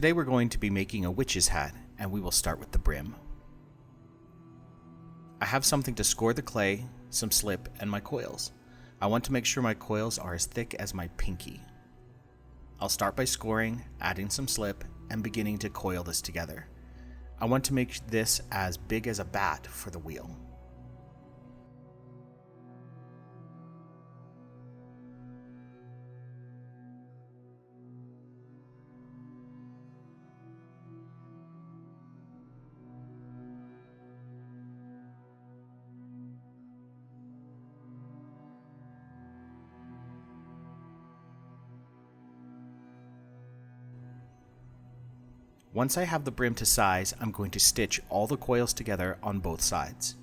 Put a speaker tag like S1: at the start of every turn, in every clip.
S1: Today we're going to be making a witch's hat, and we will start with the brim. I have something to score the clay, some slip, and my coils. I want to make sure my coils are as thick as my pinky. I'll start by scoring, adding some slip, and beginning to coil this together. I want to make this as big as a bat for the wheel. Once I have the brim to size, I'm going to stitch all the coils together on both sides.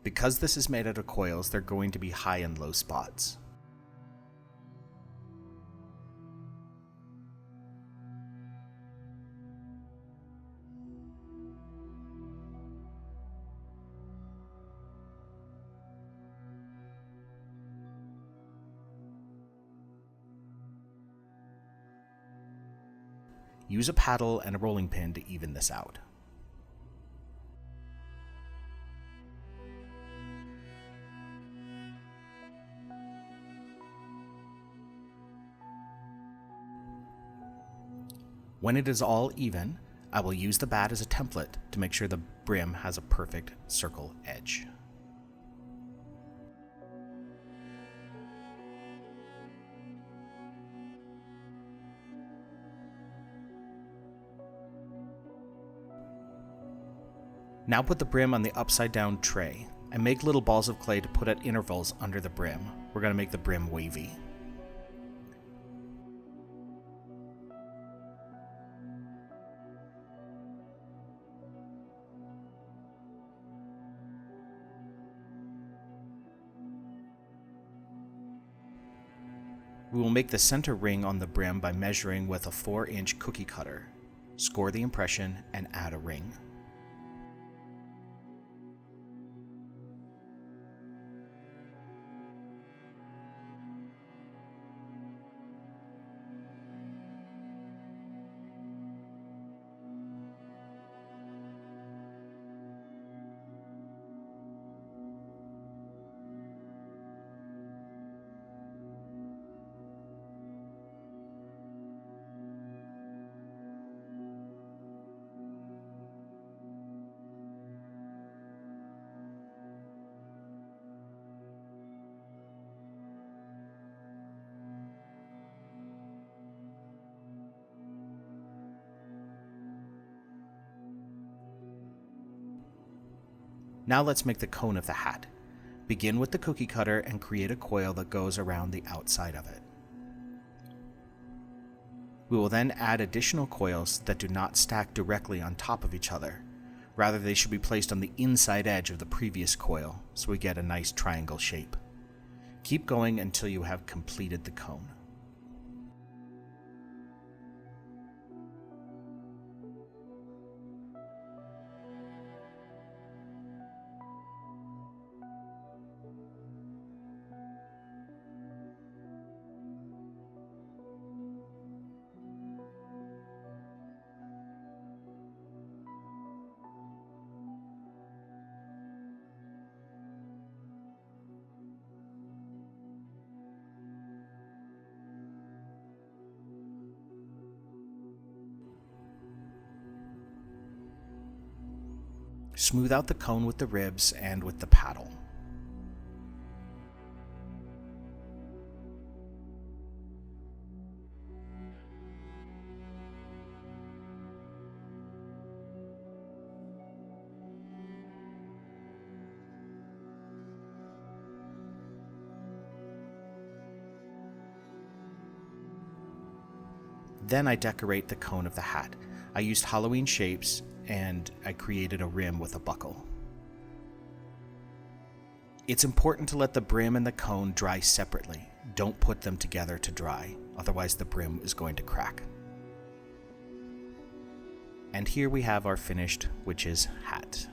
S1: Because this is made out of coils, they're going to be high and low spots. Use a paddle and a rolling pin to even this out. When it is all even, I will use the bat as a template to make sure the brim has a perfect circle edge. Now put the brim on the upside down tray and make little balls of clay to put at intervals under the brim. We're going to make the brim wavy. We will make the center ring on the brim by measuring with a 4-inch cookie cutter. Score the impression and add a ring. Now let's make the cone of the hat. Begin with the cookie cutter and create a coil that goes around the outside of it. We will then add additional coils that do not stack directly on top of each other. Rather, they should be placed on the inside edge of the previous coil, so we get a nice triangle shape. Keep going until you have completed the cone. Smooth out the cone with the ribs and with the paddle. Then I decorate the cone of the hat. I used Halloween shapes and I created a rim with a buckle. It's important to let the brim and the cone dry separately. Don't put them together to dry, otherwise the brim is going to crack. And here we have our finished witch's hat.